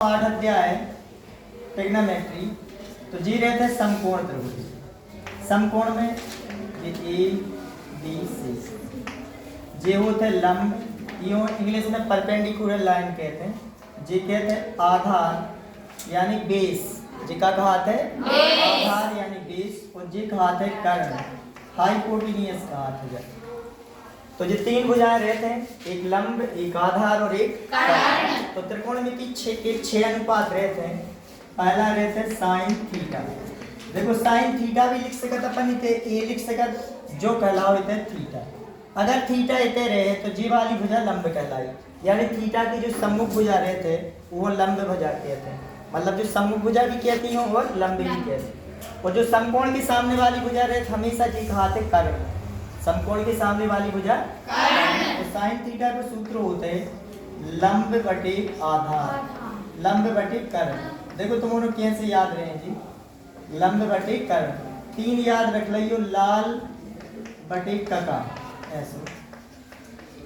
8 अध्याय ट्रिग्नोमेट्री। तो जी रहे थे समकोण त्रिभुज। समकोण में ये ए बी सी जे होते लंब, यो इंग्लिश में परपेंडिकुलर लाइन कहते हैं। जी कहते हैं आधार यानी बेस, जिका कहते हैं आधार यानी बेस, और जी कहते हैं कर्ण, हाइपोटेन्यूस कहते हैं। तो जो तीन भुजाएं रहते हैं, एक लंब, एक आधार और एक कर्ण। तो त्रिकोणमिति के 6 अनुपात रहते हैं। पहला रहते हैं साइन थीटा। देखो साइन थीटा भी लिख सकत अपन इते ए लिख सकत, जो कहलाओ इते थीटा। अगर थीटा इते रहे तो जी वाली भुजा लंब कहलाई, यानी थीटा की जो सम्मुख भुजा रहते हैं वो लंब भुजा कहते हैं। मतलब जो सम्मुख भुजा भी कहती हो और लंब भी कहते हैं। और जो समकोण के सामने वाली भुजा रहते हमेशा जी कहते कर्ण, समकोण के सामने वाली भुजा कर्ण। तो साइन थीटा का सूत्र होते हैं लंब बटे आधार, लंब बटे कर्ण। देखो तुम कैसे याद रहे जी, लंब बटे कर्ण। 3 याद रख लियो, लाल बटे कका, ऐसे।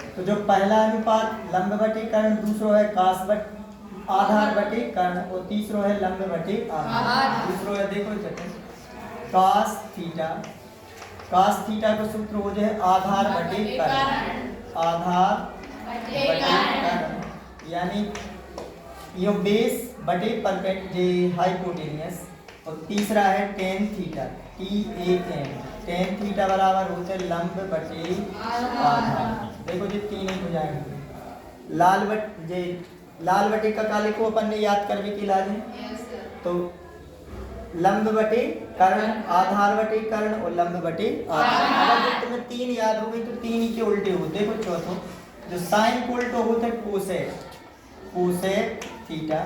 तो जो पहला अनुपात लंब बटे कर्ण, दूसरो है कास बट आधार बटे कर्ण, और तीसरो है लंब बटे आधार। दूसरो है देखो कास थीटा, कास थीटा का सूत्र हो जाए आधार बटे कर्ण, आधार बटे कर्ण, यानी यो बेस बटे परपेंडिकुलर हाइपोटेन्यूस। और तीसरा है tan theta, TAN, tan theta बराबर होते लंब बटे आधार। देखो जो तीन ही भुजाएं होंगी। लाल बटे का काले को अपन ने याद करने की लाजे, तो लंब बटे कर्ण, आधार बटे कर्ण और लंब बटे आधार। अगर जो तुम्हें 3 याद हो गई तो 3 ही के उल्टे हो। देखो चौथो जो साइन को उल्टो होते कोसेक, कोसेक थीटा।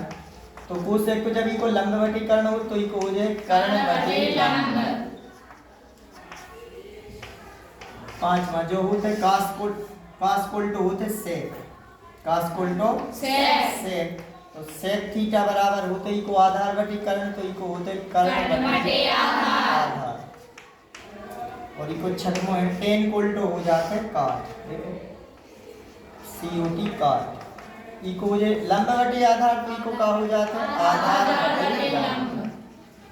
तो कोसेक को जब इको लंब बटे कर्ण हो तो इको हो जाए कर्ण बटे लंब। 5वां जो होते कास को उल्टो होते सेक, कास को उल्टो सेक। तो सेक थीटा बराबर होते ही को आधार बटे कर्ण, तो इको होते कर्ण बटे आधार। और इको 6वां है टेन को उल्टो हो जाते काट, देखो COT काट। इको हो जाए लंब बटे आधार, तो इको का हो जाता है आधार बटे लंब।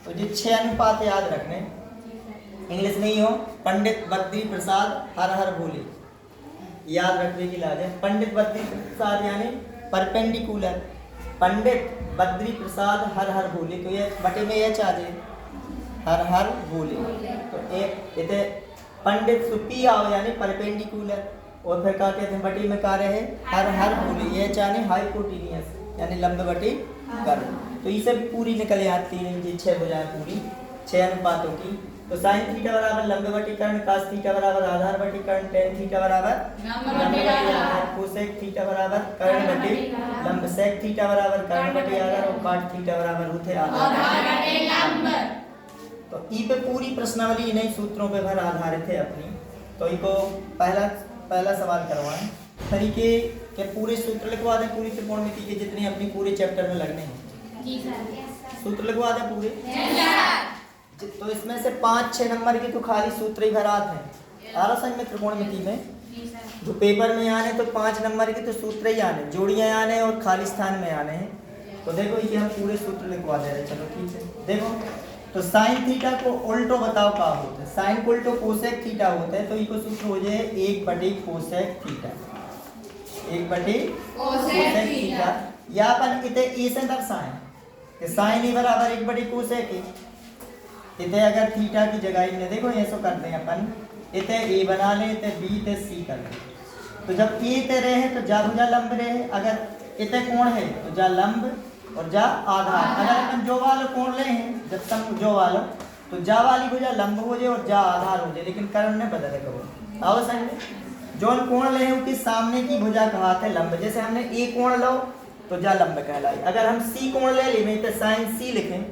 तो ये 6 अनुपात याद रखने, इंग्लिश नहीं हो पंडित बद्री प्रसाद हर हर भोले, याद रखने की लाज है। पंडित बद्री प्रसाद यानी परपेंडिकुलर, पंडित बद्री प्रसाद हर हर भोले। तो ये बटे में ये चाहे हर हर भोले, तो एक इते पंडित सुपी आओ यानी परपेंडिकुलर, और फिर क्या कहते हैं बटे में कार्य है हर हर भोले, ये चाहे हाइपोटेन्यूस यानी लंब बटे कर्ण। तो ये सब पूरी निकल आती है, ये 6 भुजाएं पूरी 6 अनुपातों की। तो साइन थीटा बराबर लंब बटे कर्ण, कास थीटा बराबर आधार बटे कर्ण, टेन थीटा बराबर लंब बटे आधार, कोसेक थीटा बराबर कर्ण बटे लंब, सेक थीटा बराबर कर्ण बटे आधार, और काट थीटा बराबर होते आधार बटे लंब। तो ई पे पूरी प्रश्नावली इन्हीं सूत्रों पे भर आधारित है अपनी। तो इको पहला सवाल करवाएं, तरीके के पूरे सूत्र लिखवा दें, पूरी त्रिकोणमिति के जितने अपनी पूरे चैप्टर में लगने हैं जी सर। सूत्र लिखवा दें पूरे। तो इसमें से 5-6 नंबर के तो खाली सूत्र ही भरात हैं। आरसन में त्रिकोणमिति में जो पेपर में आने तो 5 नंबर के तो सूत्र ही आने, जोड़ियां आने और खाली स्थान में आने हैं। तो देखो ये हम पूरे सूत्र लिखवा दे रहे, चलो ठीक है। देखो तो साइन थीटा को उल्टो बताओ क्या होता है। साइन को उल्टो कोसेक थीटा होता है, तो इको सूत्र हो जाए 1 बटे कोसेक थीटा, 1 बटे कोसेक थीटा। या अपन इते ए से दर्शाएं कि साइन ही बराबर 1 बटे कोसेक है। इते अगर थीटा की जगह में देखो ऐसा करते हैं अपन, इते ए बना ले, इते बी, इते सी कर ले। तो जब ए इते रहे तो जा भुजा लंब रहे, अगर इते कोण है तो जा लंब और जा आधार। अगर अपन जो वाले कोण ले हैं, जब सम जो वाला, तो जा वाली भुजा लंब हो जाए और जा आधार हो जाए, लेकिन कर्ण ने बदले करो आवश्यक में जो कोण ले हैं उसके सामने की भुजा कहते हैं लंब। जैसे हमने ए कोण लो तो जा लंब कहलाई। अगर हम सी कोण ले लें तो साइन सी लिखें,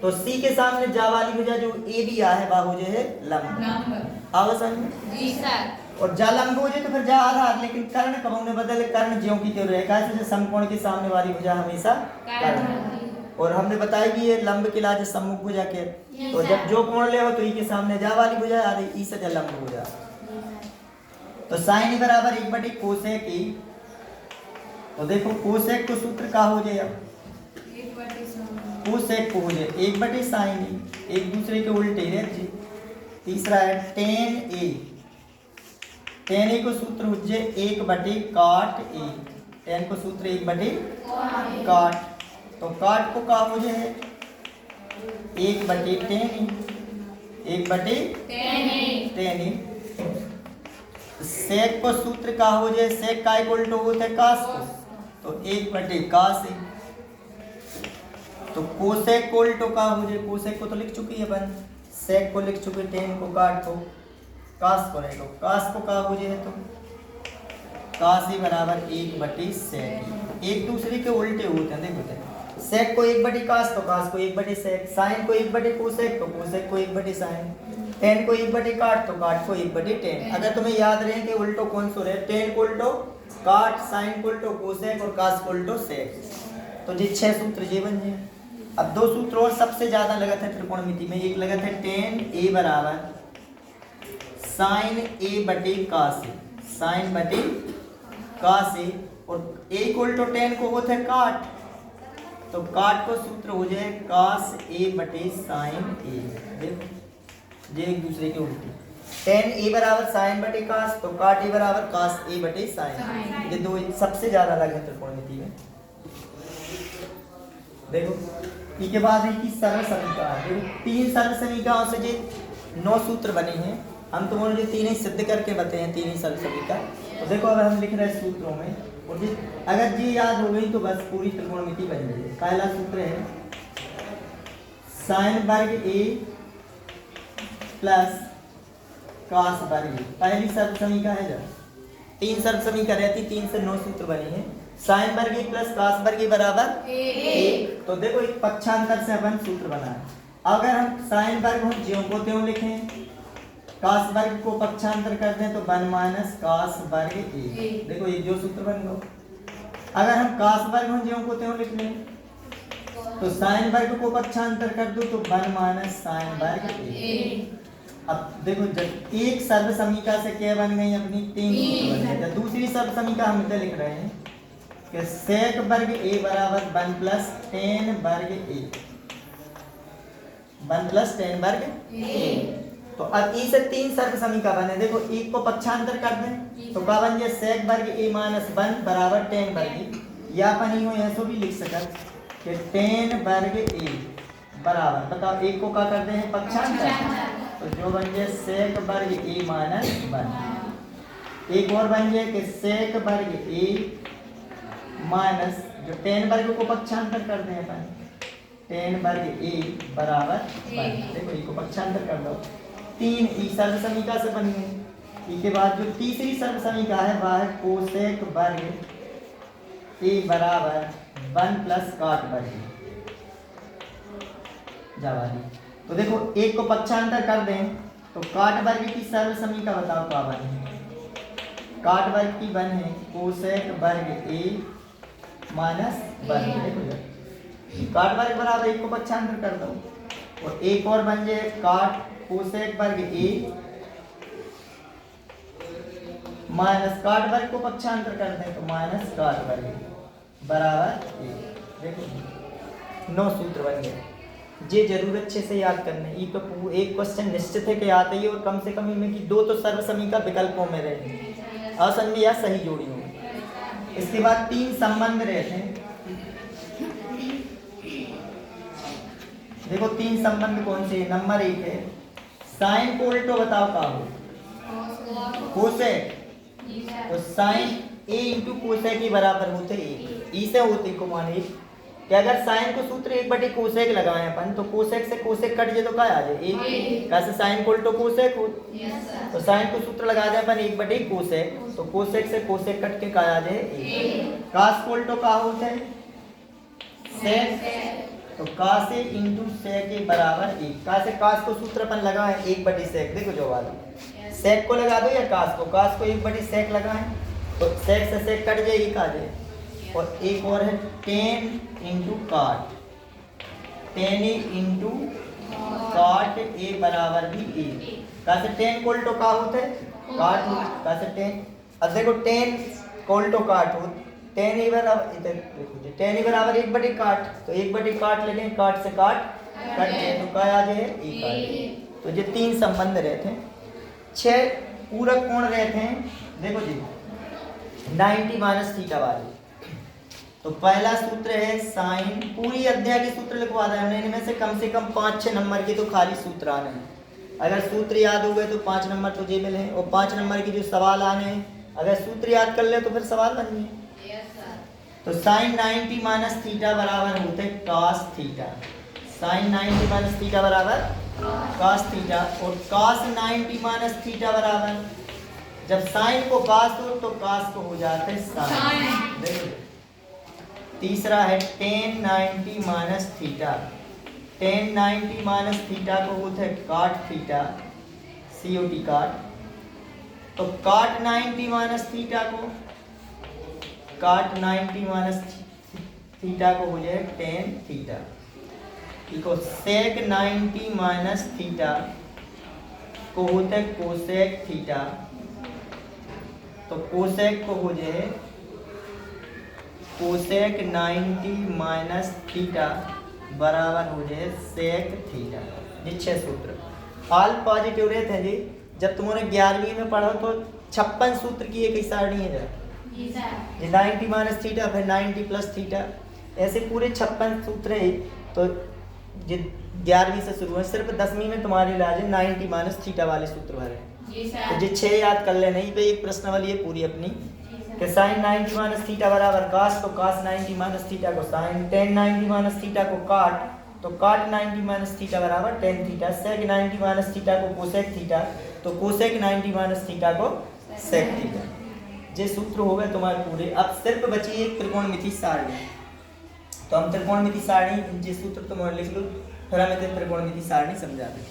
तो सी के सामने जा वाली भुजा जो ए भी आ है वह हो जाए लंब, आवश्यक में जी सर। और जा लंब हो जाए तो फिर जा आधार, लेकिन कर्ण कब ने बदले, कर्ण ज्यों की त्यों रहे, कैसे समकोण के सामने वाली भुजा हमेशा कर्ण। और हमने बताया कि ये लंब के लाज सम्मुख भुजा के, तो जब जो कोण ले हो तो ई के सामने जा वाली भुजा आ रही, ई से जा लंब हो जा। तो साइन बराबर 1 बटे कोसेक ई। तो देखो कोसेक को सूत्र का हो जाए, कोसेक को हो जाए 1/sin ए, एक दूसरे के उल्टे है जी। तीसरा है tan a को सूत्र हो जाए 1/cot a, tan को सूत्र 1/cot, तो cot को का हो जाए 1/tan a। sec को सूत्र का हो जाए sec का इक्वल टू होता है cos को, तो 1/cos a। तो कोसेक कोल टू का हो जाए, कोसेक को तो लिख चुकी है अपन, सेक को लिख चुके, tan को काट को, कास को रहेगा, कास को का हो जाए तो कास ही बराबर 1/sec, एक दूसरे के उल्टे होते हैं। देखो सेक को 1/कास तो कास को 1/sec, साइन को 1/कोसेक तो कोसेक को 1/sin, tan को 1/काट तो काट को 1/tan। अगर तुम्हें याद रहे कि उल्टो कौन सो रहे, tan को उल्टो काट, साइन को उल्टो कोसेक और कास को उल्टो सेक, तो जी 6 सूत्र ये बन जाए। अब 2 सूत्र और सबसे ज्यादा लगत है त्रिकोणमिति में, एक लगत है tan a बराबर sin a/cos a, sin cos a, और a इक्वल टू tan को होता है काट, तो काट को सूत्र हो जाए cos a/sin a। देखो ये एक दूसरे के उल्टे, tan a बराबर sin/cos, तो काट a बराबर cos a/sin, ये दो सबसे ज्यादा अलग है त्रिकोणमिति में। देखो इसके बाद है कि सरल समीकरण, देखो 3 सरल समीकरणों से जो 9 सूत्र बने हैं, हम तुम्हारे जो 3 ही सिद्ध करके बताए हैं, 3 ही सरल समीकरण। तो देखो अगर हम लिख रहे हैं सूत्रों में, और जी अगर जी याद हो गई तो बस पूरी त्रिकोणमिति बन जाएगी। पहला सूत्र है sin वर्ग a प्लस cos वर्ग a, पहली सरल समीकरण है। जब 3 सरल समीकरण रहती, 3 से 9 सूत्र बने हैं। साइन वर्ग प्लस cos वर्ग बराबर 1, तो देखो एक पक्षांतर से अपन सूत्र बना है। अगर हम साइन वर्ग हम ज्यों को त्यों लिखें, cos वर्ग को पक्षांतर कर दें तो 1 - cos वर्ग a, देखो ये जो सूत्र बन गया। अगर हम cos वर्ग हम ज्यों को त्यों लिख लें तो साइन वर्ग को पक्षांतर कर दो तो 1 - sin वर्ग a। अब देखो जब एक सर्व समीकरण से क्या बन गई अपनी 3 सूत्र बन गए। दूसरी सर्व समीकरण हम इधर लिख रहे हैं कि sec वर्ग a बराबर 1 + tan वर्ग a, 1 + tan वर्ग a। तो अब ई से 3 सर्व समीकरण बने। देखो एक को पक्षांतर कर दें तो क्या बन जाए sec वर्ग a - 1 बराबर tan वर्ग a, या अपन ही हो ऐसो भी लिख सकत कि tan वर्ग a बराबर, बताओ एक को क्या करते हैं पक्षांतर, तो जो बन जाए sec वर्ग a - 1। एक और बन जाए कि sec वर्ग a माइनस जो tan वर्ग को पक्षांतर कर दें अपन, tan वर्ग a बराबर 1। देखो ये को पक्षांतर कर दो, 3 ई सर्व समीकरण से बन गई। इसके बाद जो तीसरी सर्व समीकरण है वह है कोसेक वर्ग a बराबर 1 + cot वर्ग जावादी। तो देखो एक को पक्षांतर कर दें तो cot वर्ग की सर्व समीकरण बताओ क्या बने। cot वर्ग की बन है कोसेक वर्ग a -1। देखो cot वर्ग बराबर एक को पक्षांतर कर दो, और एक और बन जाए cot कोसेक वर्ग a माइनस cot वर्ग को पक्षांतर कर दें तो -cot वर्ग बराबर 1। देखो 9 सूत्र बन गए। ये जरूर अच्छे से याद करना, ये तो एक क्वेश्चन निश्चित है कि आता ही, और कम से कम इनमें की 2 तो सर्व समीकरण विकल्पों में रहेंगे, असंधि या सही जोड़ी होगी। इसके बाद 3 संबंध रहते हैं। देखो 3 संबंध कौन से, नंबर 1 है साइन को उल्टो बताओ का हो कोसेक, तो साइन a × कोसेक के बराबर होते हैं, ई से होते को माने कि अगर साइन को सूत्र 1/कोसेक लगाएं अपन तो कोसेक से कोसेक कट जाए तो क्या आ जाए 1, कैसे साइन को उल्टो कोसेक हो, तो साइन को सूत्र लगा दे अपन 1/कोसेक, तो कोसेक से कोसेक कट के क्या आ जाए 1। कास को उल्टो का होता है सेक, तो कास a × सेक के बराबर 1, कैसे कास को सूत्र अपन लगाएं 1/सेक। देखो जो वाला सेक को लगा दो या कास को 1/सेक लगाएं तो सेक से सेक कट जाए 1 आ जाए। और एक और है tan × cot, tan a × cot a बराबर भी 1, कैसे tan को उल्टो का होता है cot, कैसे tan, अब देखो tan को उल्टो cot हो tan a बराबर इधर देखो जी tan a बराबर 1/8 तो 1/8 लेंगे, काट से काट कट गए तो क्या आ जाए a काट। तो ये 3 संबंध रहते हैं। 6 पूरक कोण रहते हैं देखो जी 90 माइनस थीटा वाले। तो पहला सूत्र है साइन, पूरी अध्याय के सूत्र लिखवा रहे हैं इनमें से कम 5-6 नंबर के तो खाली सूत्र आने हैं। अगर सूत्र याद हो गए तो 5 नंबर तो जे मिले हैं, और 5 नंबर के जो सवाल आने हैं अगर सूत्र याद कर ले तो फिर सवाल बन जाए। तो साइन 90 माइनस थीटा बराबर होते कॉस थीटा। साइन 90 माइनस थीटा बराबर कॉस थीटा, और कॉस 90 माइनस थीटा बराबर, जब साइन को कॉस हो तो कॉस को हो जाते साइन। देखो तीसरा है tan 90 माइनस थीटा। tan 90 माइनस थीटा को होता है काट थीटा, COT काट। तो काट 90 माइनस थीटा को, काट 90 माइनस थीटा को हो जाए tan थीटा। देखो sec 90 माइनस थीटा को होता है कोसेक थीटा। तो कोसेक को हो जाए कोसेक 90 माइनस थीटा बराबर हो जाए सेक थीटा। ये 6 सूत्र ऑल पॉजिटिव रहते हैं जी। जब तुम्हारे 11वीं में पढ़ो तो 56 सूत्र की एक ही सारणी है जी 90 माइनस थीटा फिर 90 प्लस थीटा, ऐसे पूरे 56 सूत्र है। तो ये 11वीं से शुरू है, सिर्फ 10वीं में तुम्हारे इलाज है 90 माइनस थीटा वाले सूत्र भरे। तो ये 6 याद कर लेना, यहीं पे एक प्रश्नावली है पूरी अपनी कि साइन 90 माइनस थीटा बराबर कास, तो कास 90 माइनस थीटा को साइन, tan 90 माइनस थीटा को काट, तो काट 90 माइनस थीटा बराबर tan थीटा, सेक 90 माइनस थीटा को कोसेक थीटा, तो कोसेक 90 माइनस थीटा को सेक थीटा। ये सूत्र हो गए तुम्हारे पूरे। अब सिर्फ बची एक त्रिकोणमिति सारणी। तो हम त्रिकोणमिति सारणी ये सूत्र तुम लिख लो, फिर हम इसे त्रिकोणमिति सारणी समझा दें।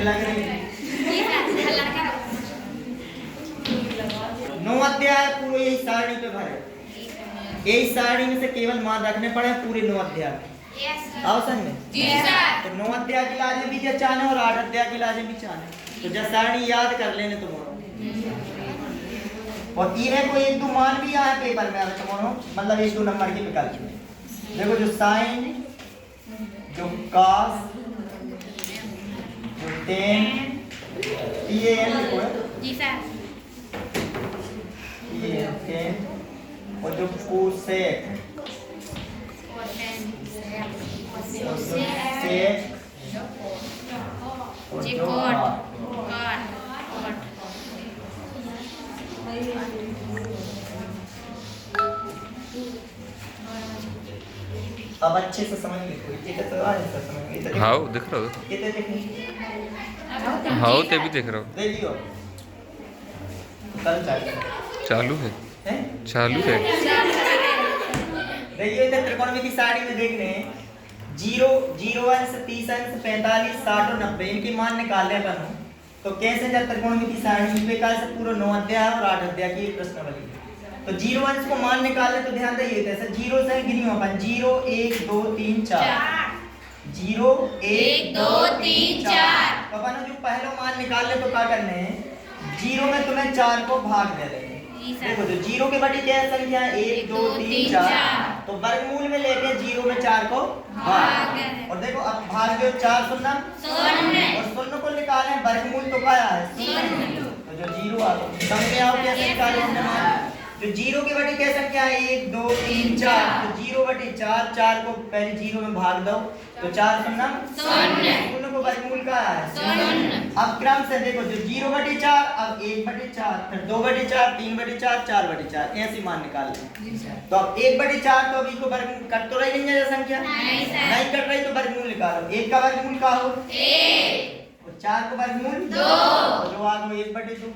लग रही है 9 अध्याय पूरे यही सारणी पे भरे, यही सारणी में से केवल मान रखने पड़े पूरे 9 अध्याय। आओ समझ में तो 9 अध्याय की लाजे भी चाहे और 8 अध्याय की लाजे भी चाहे, तो जब सारणी याद कर लेने तुम। और इन्हें को 1-2 मान भी आए पेपर में तुम, मतलब 1-2 नंबर के विकल्प में देखो, जो साइन, जो कॉस, जो tan, ये और जो कोसेक और जो अब अच्छे से समझ लिखो। हाँ देख रहा हो, हाँ ते भी देख रहा हो। देखियो चालू है चालू है। देखिए इधर त्रिकोणमिति सारणी में देखने 0, 0 अंश, 30 अंश, 45, 60 और 90 इनके मान निकालने पर हो तो कैसे जब त्रिकोणमिति सारणी पे का से पूरा 9 अध्याय और 8 अध्याय की एक प्रश्नावली। तो 0 अंश को मान निकालने तो ध्यान दीजिए जैसे 0 से गिनियो अपन 0 1 2 3 4 0 1 2 3 4। तो अपन जो पहला मान निकालने तो क्या करने हैं 0 में तुम्हें 4 को भाग दे देंगे। देखो तो 0 के बड़ी क्या संख्या है 1 2 3 4, तो वर्गमूल में लेके 0 में 4 को भाग। और देखो अब भाग जो 4 शून्य और शून्य को निकालें वर्गमूल तो क्या है शून्य, तो जो 0 आ गया संख्या हो क्या निकालें तो 0 की बटी क्या संख्या है 1 2 3 4, तो 0/4 4 को पहले 0 में भाग दो तो 4 शून्य शून्य को वर्गमूल का है शून्य। अब क्रम से देखो जो 0/4 अब 1/4 फिर 2/4 3/4 4/4 ऐसे मान निकाल लें। तो अब 1/4 तो अभी को वर्गमूल कट तो रही नहीं है संख्या नहीं कट रही तो वर्गमूल निकालो। 1 का वर्गमूल का हो 1 और 4 का वर्गमूल 2, जो आ गया 1/2।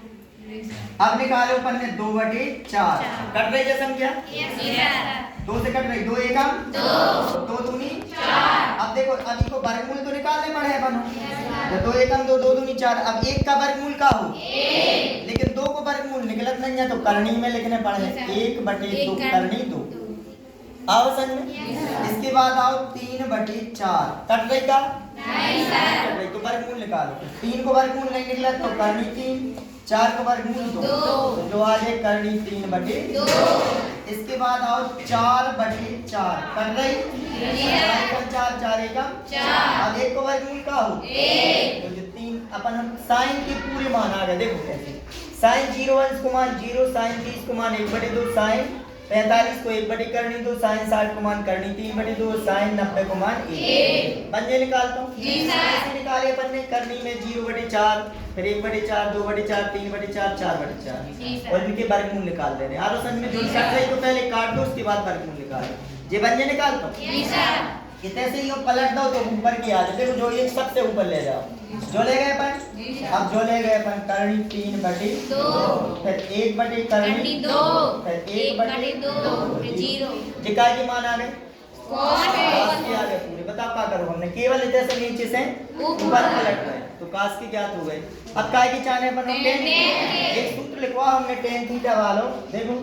अब निकालो अपन ने 2/4 कट रही है संख्या 2 से कट रही 2 एकम 2 दूनी 4। अब देखो अभी को वर्गमूल तो निकालने पड़े अपन तो 2 एकम 2 2 दूनी 4। अब 1 का वर्गमूल का हो 1, लेकिन 2 को वर्गमूल निकलत नहीं है तो करनी में लिखने पड़े 1/2 करनी 2। आओ समझ में इसके बाद आओ 3/4 कट रही का नहीं सर। तो वर्गमूल निकालो। 3 को वर्गमूल नहीं निकला तो करनी 3, 4 को वर्गमूल 2, तो जो आ जाए करनी 3/2। इसके बाद आओ 4/4 कर रही 4 4 एकम 4। अब 1 को वर्गमूल का हो 1, तो जो 3 अपन हम साइन के पूरे मान आ गए। देखो कैसे साइन 0 अंश को मान 0, साइन 30 को मान 1/2, साइन 45 को 1/2 करनी 2, साइन 60 को मान करनी 3/2, साइन 90 को मान 1। पंजे निकालता हूँ। ऐसे निकाले अपन ने करनी में 0/4, फिर 1/4, 2/4, 3/4, 4/4 और इनके वर्गमूल निकाल दे रहे हैं। आरोसन में जो कट रही तो पहले काट दो, उसके बाद वर्गमूल निकालो। ये पंजे निकालता हूँ। इतने से ही पलट दो तो ऊपर की आ जाए। देखो जो एक सबसे ऊपर ले जाओ, जो ले गए अपन। अब जो ले गए अपन करनी 3/2, फिर 1/2 करनी 2, फिर 1/2 जिका की मान आ गए कास के आ गए पूरे। बता क्या करो हमने केवल इतने से नीचे से ऊपर पलट गए तो कास के ज्ञात हो गए। अब काय की चाहने पर टेन एक सूत्र लिखवा हमने टेन थीटा वालों। देखो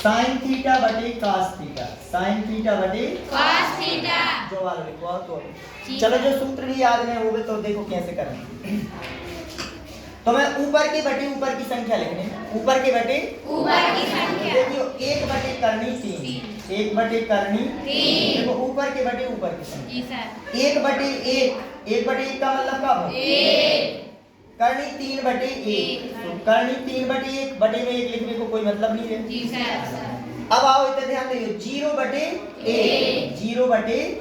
साइन थीटा बटे कास थीटा, साइन थीटा बटे cos थीटा जो वाला लिखवाओ तो चलो जो सूत्र भी याद नहीं होगे तो देखो कैसे करें। तो मैं ऊपर की बटे ऊपर की संख्या लिखनी, ऊपर के बटे ऊपर की संख्या देखियो 1/3 करनी 3, 1/3 करनी 3। देखो ऊपर के बटे ऊपर की संख्या जी सर 1/1, 1/1 का मतलब क्या हो 1 करनी 3/1, तो करनी 3/1 बटे में 1 लिखने को कोई मतलब नहीं है। जी सर। अब आओ इतना ध्यान दियो 0/1, 0/1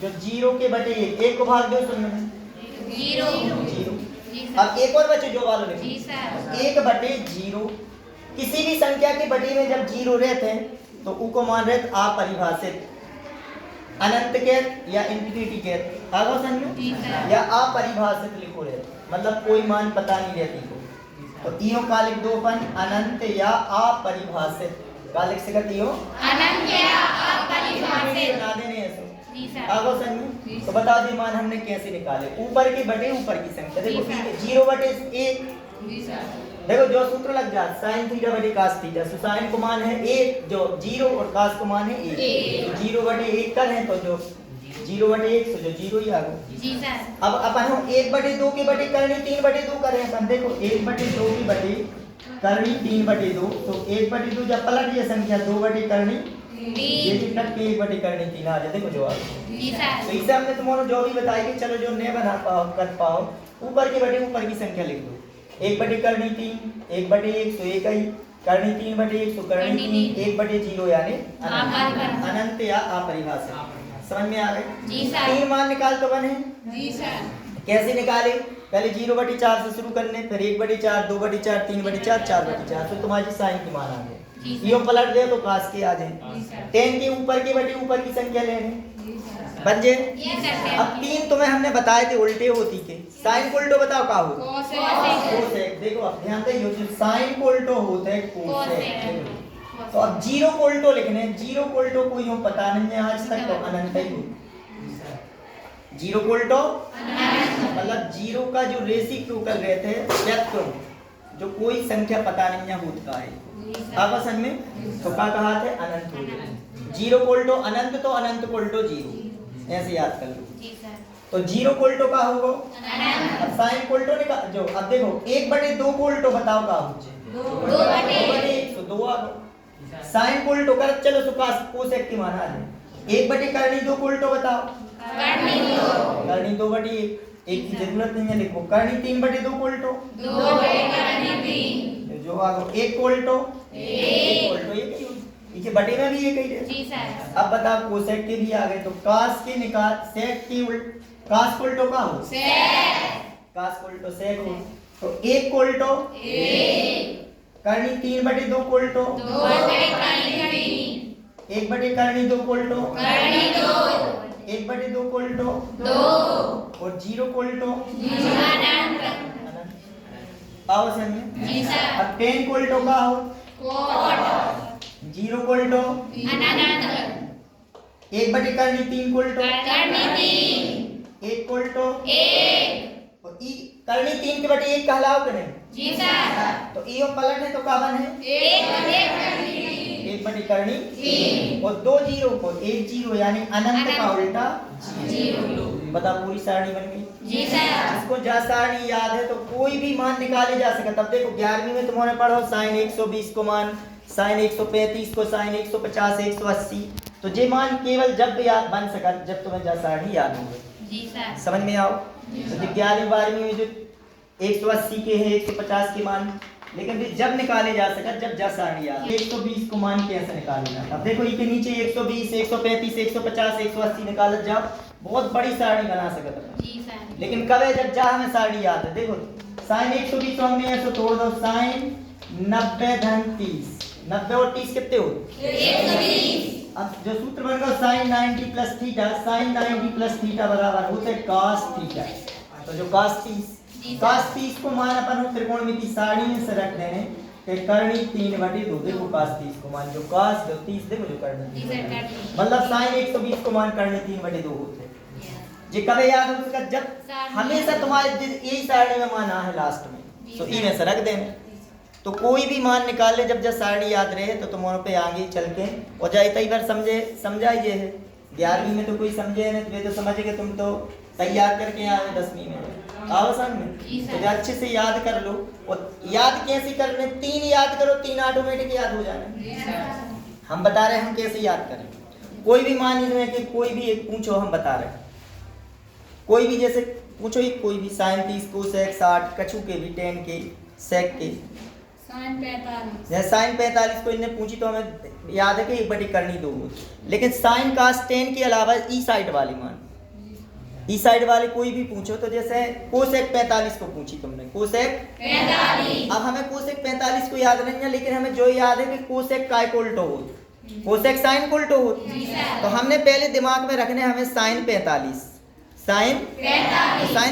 जो 0 के बटे 1 को भाग दो सुनने में 0 0। जी अब एक और बचे जो वालों जी लिखो सर 1/0। किसी भी संख्या के बटे में जब 0 रहते हैं तो उ को मान रहे अपरिभाषित, अनंत के या इंफिनिटी के आगो समझो या अपरिभाषित लिखो रहे, मतलब कोई मान पता नहीं रहती को। तो इयो का लिख दो अपन अनंत या अपरिभाषित का लिख सकती हो अनंत या अपरिभाषित बना देने ऐसे जी सर। आगो समझो। तो बता दे मान हमने कैसे निकाले ऊपर के बटे ऊपर की संख्या। देखो जी सर। 0/1 जी सर देखो जो सूत्र लग जाए साइन थीटा बटे कास थीटा, तो साइन को मान है 1 जो 0 और कास को मान है 1, तो 0/1 कर है तो जो 0/1 तो जो 0 ही आ गया। जी सर। अब अपन हम 1/2 के बटे करनी 3/2 कर रहे हैं अपन। देखो 1/2 की बटे करनी 3/2, तो 1/2 जब पलट ये संख्या 2/2 करनी ये कट के 1/2 करनी 3 आ जाए। देखो जो आ गया। जी सर। तो इससे हमने तुम्हारा जो भी बताया कि चलो जो नहीं बना पाओ कर पाओ ऊपर के बटे ऊपर की संख्या लिख दो। 1/2 करनी 3, 1/1 तो 1 ही करनी 3/1 तो करनी 3, 1/0 यानी अनंत या अपरिभाषित। समझ में आ गए? जी सर। 3 मान निकाल तो बने। जी सर। कैसे निकाले? पहले 0/4 से शुरू करने, फिर 1/4, 2/4, 3/4, 4/4 तो तुम्हारी साइन की मान आ गई। यो पलट दे तो कास के आ जाए। 10 के ऊपर के बटे ऊपर की संख्या लेने बन जाए। अब 3 तुम्हें हमने बताए थे उल्टे होती के, साइन को उल्टो बताओ का हो कोसेक। देखो अब ध्यान दे जो साइन को उल्टो होता है कोसेक। तो अब 0 को उल्टो लिखने, 0 को उल्टो कोई यूं पता नहीं है आज तक तो अनंत ही हो। 0 को उल्टो मतलब 0 का जो रेसिप्रोकल रहते हैं व्यक्तम जो कोई संख्या पता नहीं है होता है अब असल में तो क्या कहा थे अनंत हो गया। 0 को उल्टो अनंत तो अनंत को उल्टो 0 ऐसे याद कर लो। जी सर। तो 0 को उल्टो का होगा अनंत। अब साइन को उल्टो निकाल जो अब देखो 1/2 को उल्टो बताओ का हो 2/1 तो 2 आ गया। साइन को उल्टो कर चलो तो कोसेक की मान आ जाए। 1/2 करनी 2 को उल्टो बताओ करनी 2/1 एक की जरूरत नहीं है लिखो। करनी 3/2 को उल्टो 2/3 जो आ गया 1 को उल्टो 1 को उल्टो एक ही इसे बटे में भी एक ही है। जी सर। अब बताओ कोसेक के भी आ गए तो कास के निकाल सेक की उल्ट कास को उल्टो का हो सेक कास को उल्टो सेक हो तो 1 को उल्टो 1 करनी 3/2 को उल्टो 2/3 1/करनी 2 को उल्टो करनी 2 1/2 को उल्टो 2 और 0 को उल्टो अनंत। आओ समझ। जी सर। अब 10 को उल्टो का हो कोट 0 को उल्टो अनंत 1/करनी 3 को उल्टो करनी 3 1 को उल्टो 1 और ई करनी 3 के बटे 1 कहलाओ कि नहीं? जी सर। तो ई और पलट है तो का बन है 1/3 1/करनी 3 और 2 0 को 1 0 यानी अनंत का उल्टा 0। बता पूरी सारणी बन गई। जी सर। जिसको जा सारणी याद है तो कोई भी मान निकाले जा सकता। तब देखो 11वीं में तुम्हारे पढ़ो साइन 120 को मान, साइन 135 को, साइन 150, 180। तो ये मान केवल जब याद बन सका जब तुम्हें जा सारणी याद हो गई। जी सर। समझ में आओ। तो 11वीं 12वीं में जो 180 के हैं 150 के मान, लेकिन भी जब निकाले जा सका जब जा सारणी याद। 120 को मान कैसे निकाले जाता। अब देखो इसके नीचे 120, 135, 150, 180 निकाल जाओ, बहुत बड़ी सारणी बना सकता। जी सर। लेकिन कब है जब जा हमें सारणी याद है। देखो साइन 120 को हमने ऐसे तोड़ दो, साइन 90 धन 30, 90 और 30 कितने हो 120। अब जो सूत्र बन गया sine 90 plus theta, sine 90 plus theta बराबर होता है cos थीटा। तो जो cos 30 को मान अपन त्रिकोणमिति सारणी में से रख देने कि करनी 3/2। देखो cos 30 को मान, जो cos 30 देखो जो करनी जी सर कर दी। मतलब साइन 120 को मान करनी 3/2 होते हैं। ये कब याद हो उसका जब हमेशा तुम्हारे यही सारणी में मान है लास्ट में, तो ई में से रख देने। तो कोई भी मान निकाल ले जब सारणी याद रहे तो तुम्हारे पे आगे चल के और जाए कई बार समझाइए है। 11वीं में तो कोई समझे नहीं, तुम्हें तो समझ गए, तुम तो तैयार करके आए 10वीं में आवसान में। तो अच्छे से याद कर लो। और याद कैसे करने, 3 याद करो, 3 ऑटोमेटिक याद हो जाने। हम बता रहे हैं हम कैसे याद करें। कोई भी मान इसमें कि कोई भी एक पूछो, हम बता रहे हैं कोई भी, जैसे पूछो ही कोई भी साइन 30 को सेक 60, कछु के भी 10 के सेक के, साइन 45। जैसे साइन 45 को इन्हें पूछी तो हमें याद है कि 1/2 करनी 2 होती। लेकिन साइन कास 10 के अलावा ई साइड वाली मान, ई साइड वाले कोई भी पूछो, तो जैसे कोसेक 45 को पूछी तुमने, कोसेक 45। अब हमें कोसेक 45 को याद नहीं है, लेकिन हमें जो याद है कि कोसेक काय को उल्टो हो, कोसेक साइन को उल्टो हो। तो हमने पहले दिमाग में रखने हमें साइन 45, साइन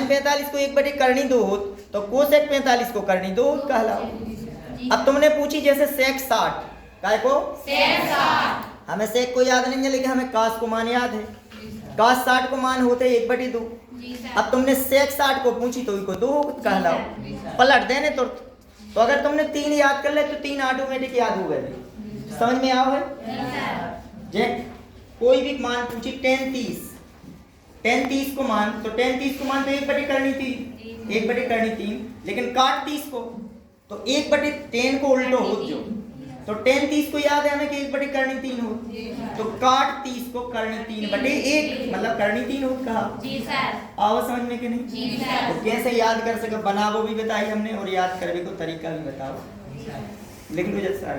45 को 1/2 करनी 2 हो, तो कोसेक 45 को करनी 2 कहलाओ। अब तुमने पूछी जैसे सेक 60, काय को सेक 60। हमें सेक को याद नहीं है, लेकिन हमें कास को मान याद है। कास 60 को मान होते 1/2। अब तुमने सेक 60 को पूछी तो इसको 2 कहलाओ, पलट देने तो अगर तुमने 3 याद कर ले तो 3 ऑटोमेटिक याद हो गए। समझ में आओ है। जे कोई भी मान पूछी 10 30 को मान, तो 10 30 को मान तो 1/2 करनी 3, लेकिन काट 30 को तो 1/10 को उल्टो हो जो, तो 10 30 को याद है हमें कि 1/2 करनी 3 हो, तो काट 30 को करनी 3/1 मतलब करनी 3 हो कहा। जी सर। आओ समझ में कि नहीं। जी सर। तो कैसे याद कर सके बनावो भी बताई हमने और याद करने को तरीका भी बताओ, लेकिन मुझे सर